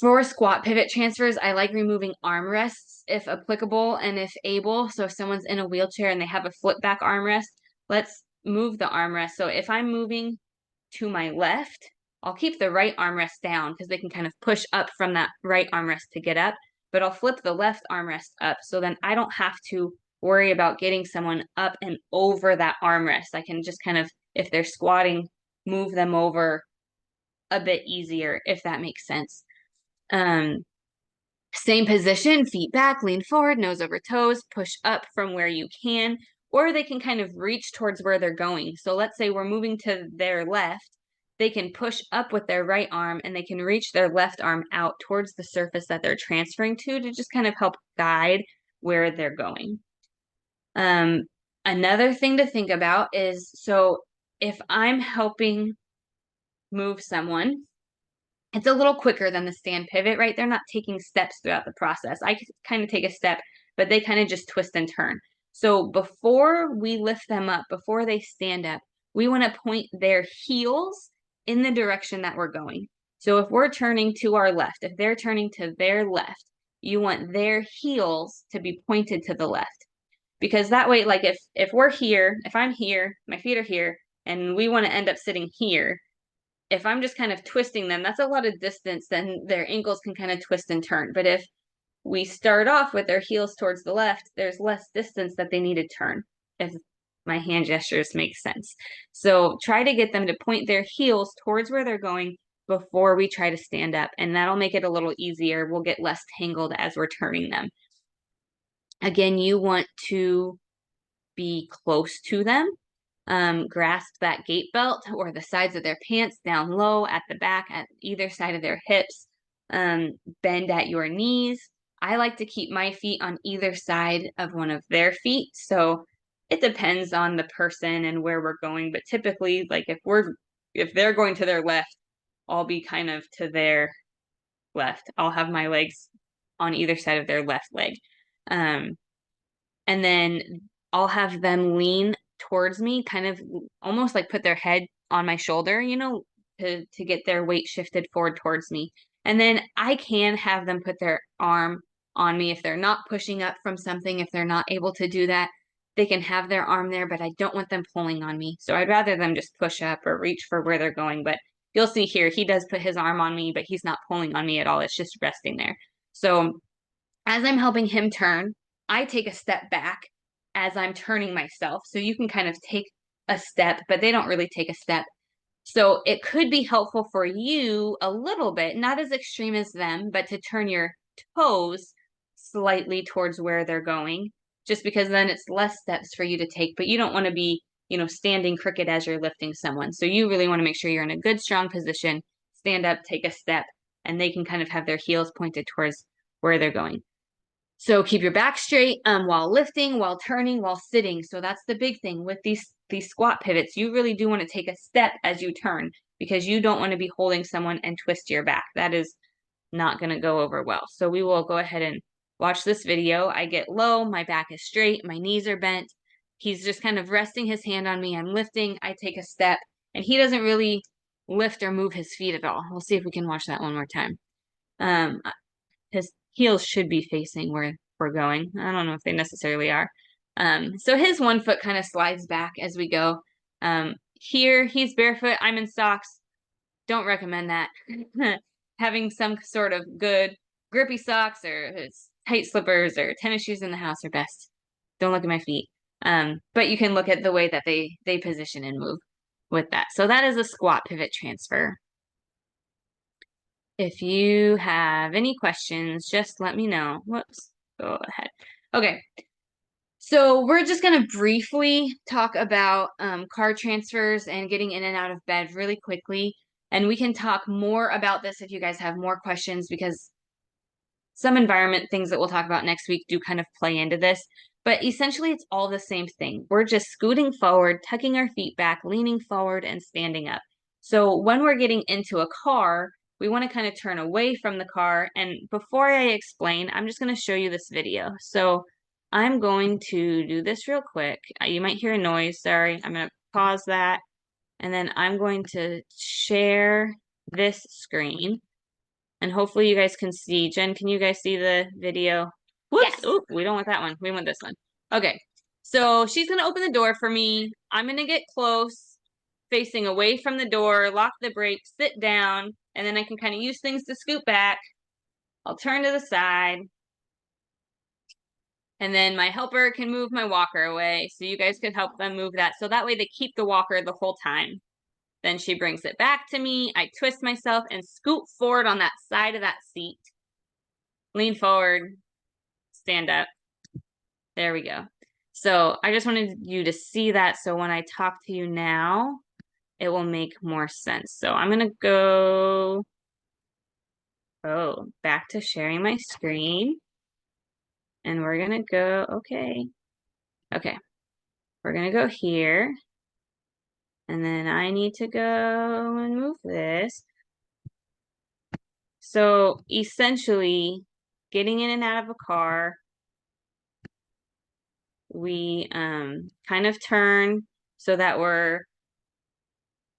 S2: For squat pivot transfers, I like removing armrests if applicable and if able. So if someone's in a wheelchair and they have a flip back armrest, let's move the armrest. So if I'm moving to my left, I'll keep the right armrest down because they can kind of push up from that right armrest to get up, but I'll flip the left armrest up. So then I don't have to worry about getting someone up and over that armrest. I can just kind of, if they're squatting, move them over a bit easier, if that makes sense. Same position, feet back, lean forward, nose over toes, push up from where you can, or they can kind of reach towards where they're going. So let's say we're moving to their left, they can push up with their right arm and they can reach their left arm out towards the surface that they're transferring to just kind of help guide where they're going. Another thing to think about is, so if I'm helping move someone, it's a little quicker than the stand pivot, right? They're not taking steps throughout the process. I kind of take a step, but they kind of just twist and turn. So before we lift them up, before they stand up, we want to point their heels in the direction that we're going. So if we're turning to our left, if they're turning to their left, you want their heels to be pointed to the left. Because that way, like if we're here, if I'm here, my feet are here, and we want to end up sitting here, if I'm just kind of twisting them, that's a lot of distance, then their ankles can kind of twist and turn. But if we start off with their heels towards the left, there's less distance that they need to turn, if my hand gestures make sense. So try to get them to point their heels towards where they're going before we try to stand up, and that'll make it a little easier. We'll get less tangled as we're turning them. Again, you want to be close to them. Grasp that gait belt or the sides of their pants down low at the back at either side of their hips. Bend at your knees. I like to keep my feet on either side of one of their feet. So it depends on the person and where we're going. But typically, like if they're going to their left, I'll be kind of to their left. I'll have my legs on either side of their left leg. And then I'll have them lean towards me, kind of almost like put their head on my shoulder, you know, to get their weight shifted forward towards me. And then I can have them put their arm on me if they're not pushing up from something, if they're not able to do that. They can have their arm there, but I don't want them pulling on me. So I'd rather them just push up or reach for where they're going. But you'll see here, he does put his arm on me, but he's not pulling on me at all. It's just resting there. So as I'm helping him turn, I take a step back as I'm turning myself. So you can kind of take a step, but they don't really take a step. So it could be helpful for you a little bit, not as extreme as them, but to turn your toes slightly towards where they're going, just because then it's less steps for you to take, but you don't want to be, you know, standing crooked as you're lifting someone. So you really want to make sure you're in a good, strong position, stand up, take a step, and they can kind of have their heels pointed towards where they're going. So keep your back straight while lifting, while turning, while sitting. So that's the big thing with these squat pivots. You really do want to take a step as you turn because you don't want to be holding someone and twist your back. That is not going to go over well. So we will go ahead and watch this video. I get low, my back is straight, my knees are bent. He's just kind of resting his hand on me. I'm lifting, I take a step, and he doesn't really lift or move his feet at all. We'll see if we can watch that one more time. His heels should be facing where we're going. I don't know if they necessarily are. So his one foot kind of slides back as we go. Here, he's barefoot. I'm in socks. Don't recommend that. Having some sort of good grippy socks or tight slippers or tennis shoes in the house are best. Don't look at my feet. But you can look at the way that they position and move with that. So that is a squat pivot transfer. If you have any questions, just let me know. Whoops, go ahead. Okay, so we're just going to briefly talk about car transfers and getting in and out of bed really quickly. And we can talk more about this if you guys have more questions, because some environment things that we'll talk about next week do kind of play into this. But essentially, it's all the same thing. We're just scooting forward, tucking our feet back, leaning forward, and standing up. So when we're getting into a car, we want to kind of turn away from the car. And before I explain, I'm just going to show you this video. So I'm going to do this real quick. You might hear a noise. Sorry. I'm going to pause that. And then I'm going to share this screen. And hopefully you guys can see. Jen, can you guys see the video? Whoops.
S1: Yes.
S2: Oop, we don't want that one. We want this one. Okay. So she's going to open the door for me. I'm going to get close, facing away from the door, lock the brakes, sit down, and then I can kind of use things to scoot back. I'll turn to the side. And then my helper can move my walker away. So you guys can help them move that. So that way they keep the walker the whole time. Then she brings it back to me. I twist myself and scoot forward on that side of that seat. Lean forward, stand up. There we go. So I just wanted you to see that. So when I talk to you now, it will make more sense. So I'm going to go back to sharing my screen. And we're going to go, okay. We're going to go here. And then I need to go and move this. So essentially, getting in and out of a car, we kind of turn so that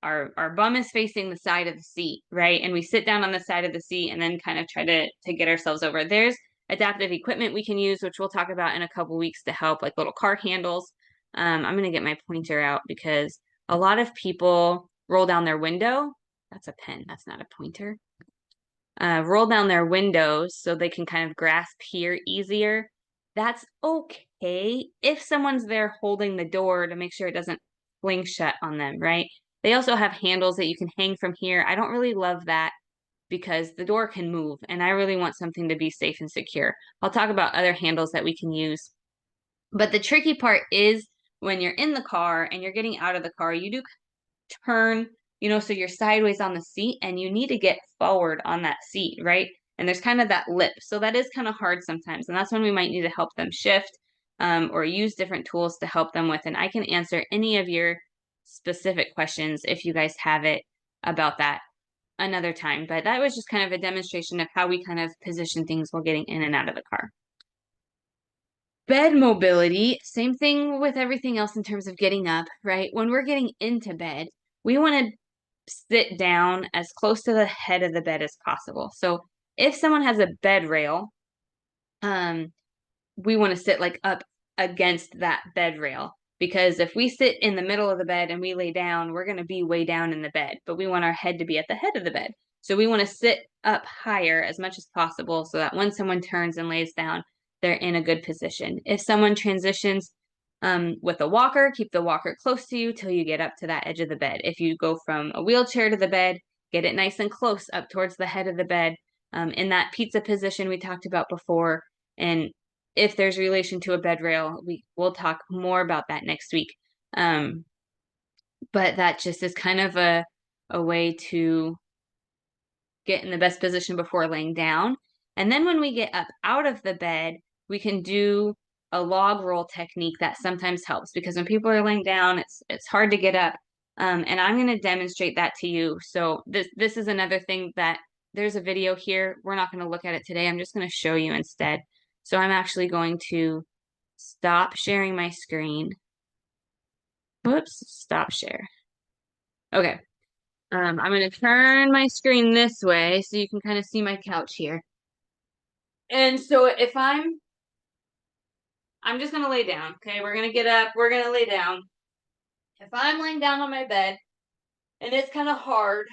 S2: our bum is facing the side of the seat, right? And we sit down on the side of the seat and then kind of try to get ourselves over. There's adaptive equipment we can use, which we'll talk about in a couple weeks to help, like little car handles. I'm going to get my pointer out because a lot of people roll down their window. That's a pen. That's not a pointer. Roll down their windows so they can kind of grasp here easier. That's okay if someone's there holding the door to make sure it doesn't fling shut on them, right? They also have handles that you can hang from here. I don't really love that because the door can move and I really want something to be safe and secure. I'll talk about other handles that we can use. But the tricky part is when you're in the car and you're getting out of the car, you do turn, you know, so you're sideways on the seat and you need to get forward on that seat, right? And there's kind of that lip. So that is kind of hard sometimes. And that's when we might need to help them shift or use different tools to help them with. And I can answer any of your specific questions if you guys have it about that another time. But that was just kind of a demonstration of how we kind of position things while getting in and out of the car. Bed mobility, same thing with everything else in terms of getting up, right? When we're getting into bed, we want to sit down as close to the head of the bed as possible. So if someone has a bed rail, we want to sit like up against that bed rail, because if we sit in the middle of the bed and we lay down, we're going to be way down in the bed, but we want our head to be at the head of the bed. So we want to sit up higher as much as possible so that when someone turns and lays down, they're in a good position. If someone transitions with a walker, keep the walker close to you till you get up to that edge of the bed. If you go from a wheelchair to the bed, get it nice and close up towards the head of the bed, in that pizza position we talked about before. And if there's relation to a bed rail, we'll talk more about that next week. But that just is kind of a way to get in the best position before laying down. And then when we get up out of the bed, we can do a log roll technique that sometimes helps, because when people are laying down, it's hard to get up. And I'm going to demonstrate that to you. So this is another thing that there's a video here. We're not going to look at it today. I'm just going to show you instead. So I'm actually going to stop sharing my screen. Whoops, stop share. Okay. I'm going to turn my screen this way so you can kind of see my couch here. And so if I'm just going to lay down. Okay, we're going to get up. We're going to lay down. If I'm laying down on my bed and it's kind of hard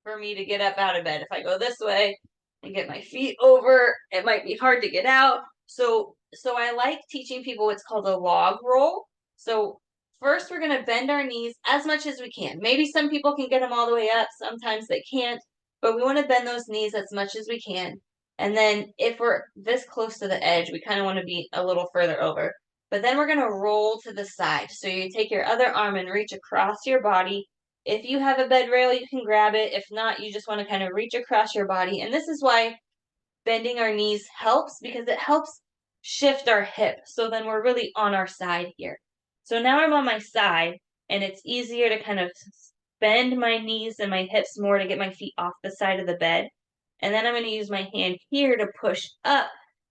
S2: for me to get up out of bed, if I go this way and get my feet over, it might be hard to get out. So I like teaching people what's called a log roll. So first we're going to bend our knees as much as we can. Maybe some people can get them all the way up. Sometimes they can't, but we want to bend those knees as much as we can. And then if we're this close to the edge, we kind of want to be a little further over. But then we're going to roll to the side. So you take your other arm and reach across your body. If you have a bed rail, you can grab it. If not, you just want to kind of reach across your body. And this is why bending our knees helps, because it helps shift our hip. So then we're really on our side here. So now I'm on my side, and it's easier to kind of bend my knees and my hips more to get my feet off the side of the bed. And then I'm going to use my hand here to push up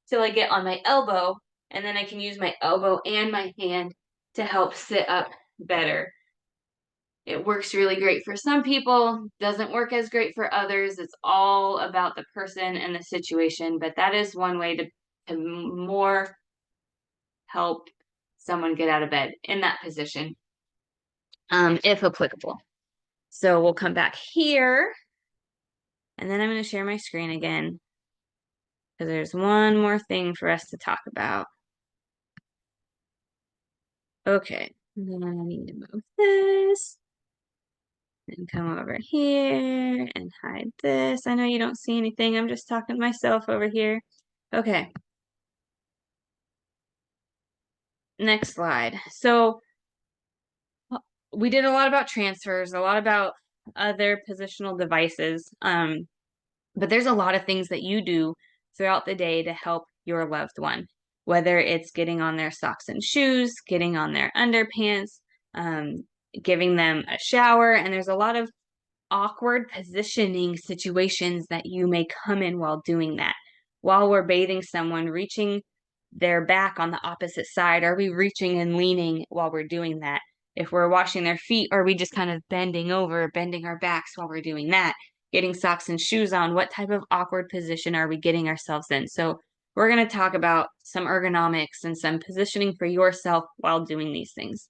S2: till I get on my elbow. And then I can use my elbow and my hand to help sit up better. It works really great for some people, doesn't work as great for others. It's all about the person and the situation, but that is one way to more help someone get out of bed in that position, if applicable. So we'll come back here, and then I'm going to share my screen again, because there's one more thing for us to talk about. Okay, and then I need to move this. And come over here and hide this. I know you don't see anything. I'm just talking to myself over here. Okay. Next slide. So we did a lot about transfers, a lot about other positional devices. But there's a lot of things that you do throughout the day to help your loved one, whether it's getting on their socks and shoes, getting on their underpants, giving them a shower. And there's a lot of awkward positioning situations that you may come in while doing that. While we're bathing someone, reaching their back on the opposite side, are we reaching and leaning while we're doing that? If we're washing their feet, are we just kind of bending over, bending our backs while we're doing that? Getting socks and shoes on, what type of awkward position are we getting ourselves in? So we're going to talk about some ergonomics and some positioning for yourself while doing these things.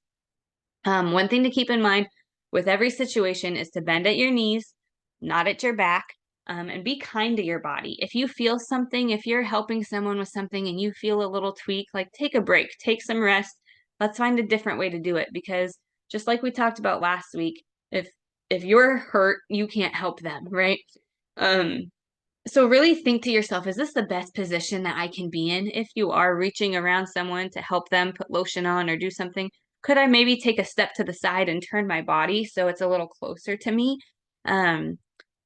S2: One thing to keep in mind with every situation is to bend at your knees, not at your back, and be kind to your body. If you feel something, if you're helping someone with something and you feel a little tweak, like take a break, take some rest. Let's find a different way to do it, because just like we talked about last week, if you're hurt, you can't help them, right? So really think to yourself, is this the best position that I can be in? If you are reaching around someone to help them put lotion on or do something, could I maybe take a step to the side and turn my body so it's a little closer to me?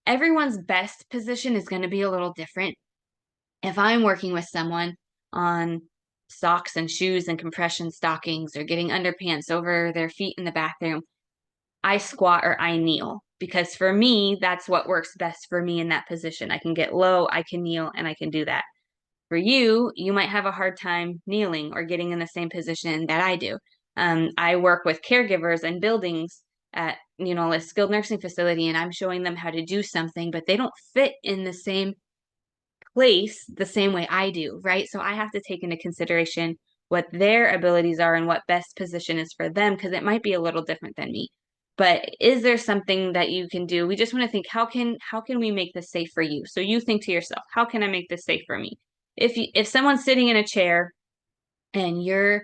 S2: Everyone's best position is going to be a little different. If I'm working with someone on socks and shoes and compression stockings, or getting underpants over their feet in the bathroom, I squat or I kneel, because for me, that's what works best for me in that position. I can get low, I can kneel, and I can do that. For you, you might have a hard time kneeling or getting in the same position that I do. I work with caregivers and buildings at a skilled nursing facility and I'm showing them how to do something, but they don't fit in the same place the same way I do, right? So I have to take into consideration what their abilities are and what best position is for them, because it might be a little different than me. But is there something that you can do? We just want to think, how can we make this safe for you? So you think to yourself, how can I make this safe for me? If someone's sitting in a chair and you're,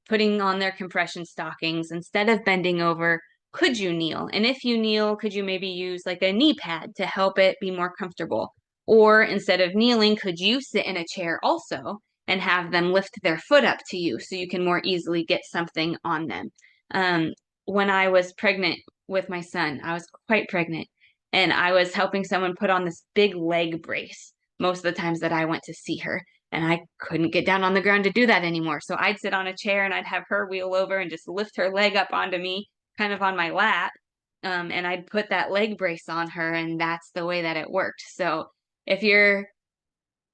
S2: putting on their compression stockings, instead of bending over, could you kneel? And if you kneel, could you maybe use like a knee pad to help it be more comfortable? Or instead of kneeling, could you sit in a chair also and have them lift their foot up to you so you can more easily get something on them? When I was pregnant with my son, I was quite pregnant, and I was helping someone put on this big leg brace most of the times that I went to see her. And I couldn't get down on the ground to do that anymore. So I'd sit on a chair and I'd have her wheel over and just lift her leg up onto me, kind of on my lap. And I'd put that leg brace on her, and that's the way that it worked. So if you're,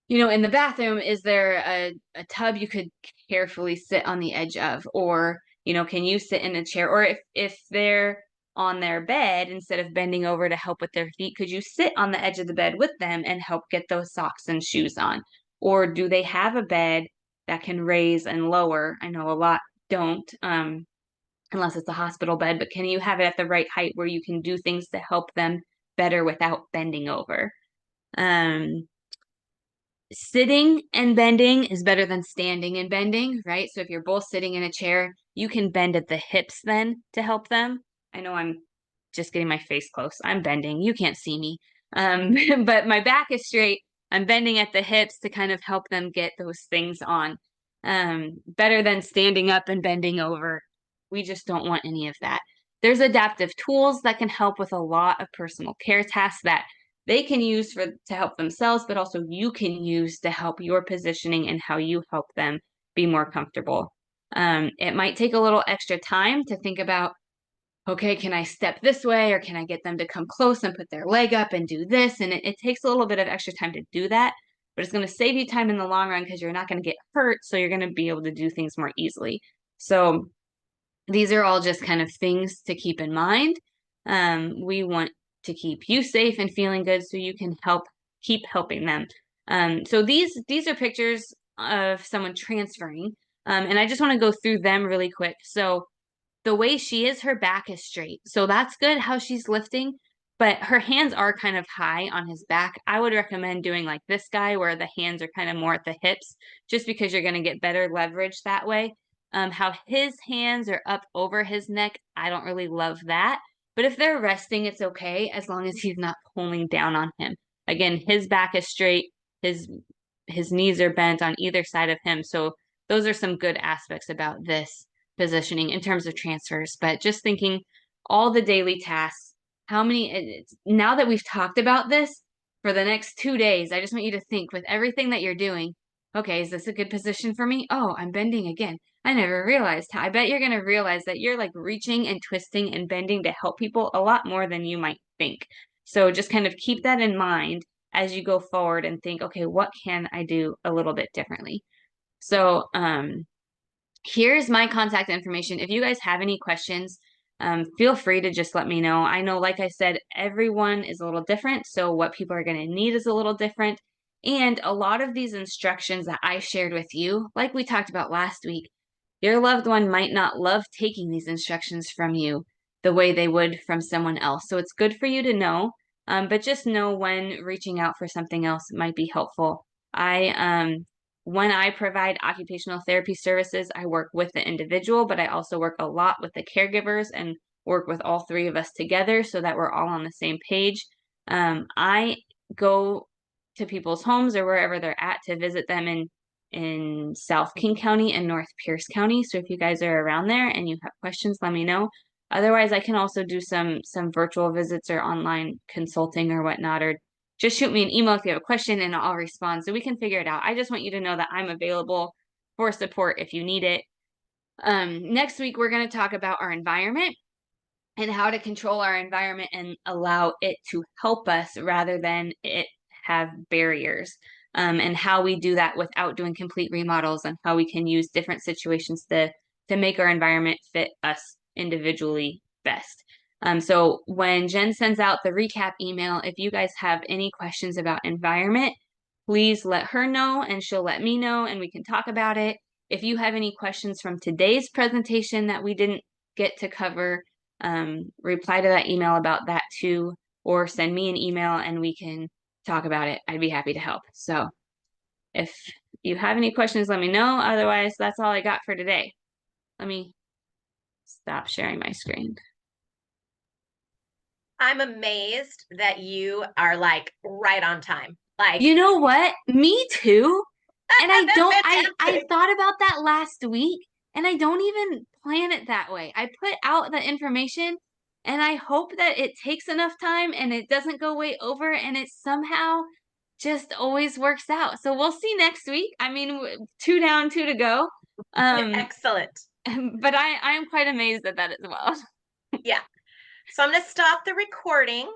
S2: in the bathroom, is there a tub you could carefully sit on the edge of? Or, can you sit in a chair? Or if they're on their bed, instead of bending over to help with their feet, could you sit on the edge of the bed with them and help get those socks and shoes on? Or do they have a bed that can raise and lower? I know a lot don't, unless it's a hospital bed, but can you have it at the right height where you can do things to help them better without bending over? Sitting and bending is better than standing and bending, right? So if you're both sitting in a chair, you can bend at the hips then to help them. I know I'm just getting my face close. I'm bending. You can't see me. But my back is straight. I'm bending at the hips to kind of help them get those things on. Better than standing up and bending over. We just don't want any of that. There's adaptive tools that can help with a lot of personal care tasks that they can use to help themselves, but also you can use to help your positioning and how you help them be more comfortable. It might take a little extra time to think about, okay, can I step this way, or can I get them to come close and put their leg up and do this? And it takes a little bit of extra time to do that, but it's going to save you time in the long run because you're not going to get hurt. So you're going to be able to do things more easily. So these are all just kind of things to keep in mind. We want to keep you safe and feeling good so you can keep helping them. So these are pictures of someone transferring, and I just want to go through them really quick. So the way she is, her back is straight. So that's good how she's lifting, but her hands are kind of high on his back. I would recommend doing like this guy where the hands are kind of more at the hips, just because you're going to get better leverage that way. How his hands are up over his neck, I don't really love that. But if they're resting, it's okay as long as he's not pulling down on him. Again, his back is straight, his knees are bent on either side of him. So those are some good aspects about this positioning in terms of transfers. But just thinking all the daily tasks, now that we've talked about this for the next 2 days, I just want you to think with everything that you're doing, okay, is this a good position for me? Oh, I'm bending again. I never realized how. I bet you're going to realize that you're like reaching and twisting and bending to help people a lot more than you might think. So just kind of keep that in mind as you go forward and think, okay, what can I do a little bit differently? So here's my contact information. If you guys have any questions, feel free to just let me know. I know, like I said, everyone is a little different, so what people are going to need is a little different. And a lot of these instructions that I shared with you, like we talked about last week, your loved one might not love taking these instructions from you the way they would from someone else. So it's good for you to know, but just know when reaching out for something else might be helpful. When I provide occupational therapy services, I work with the individual, but I also work a lot with the caregivers and work with all three of us together so that we're all on the same page. I go to people's homes or wherever they're at to visit them in South King County and North Pierce County. So if you guys are around there and you have questions, let me know. Otherwise, I can also do some virtual visits or online consulting or whatnot, or just shoot me an email if you have a question and I'll respond so we can figure it out. I just want you to know that I'm available for support if you need it. Next week, we're going to talk about our environment and how to control our environment and allow it to help us rather than it have barriers, and how we do that without doing complete remodels, and how we can use different situations to make our environment fit us individually best. So when Jen sends out the recap email, if you guys have any questions about environment, please let her know and she'll let me know and we can talk about it. If you have any questions from today's presentation that we didn't get to cover, reply to that email about that too, or send me an email and we can talk about it. I'd be happy to help. So if you have any questions, let me know. Otherwise, that's all I got for today. Let me stop sharing my screen.
S1: I'm amazed that you are like right on time. Like,
S2: You know what? Me too. And I
S1: that's
S2: don't, I
S1: fantastic.
S2: thought about that last week and I don't even plan it that way. I put out the information and I hope that it takes enough time and it doesn't go way over and it somehow just always works out. So we'll see next week. I mean, 2 down, 2 to go.
S1: Excellent.
S2: But I am quite amazed at that as well.
S1: Yeah. So I'm going to stop the recording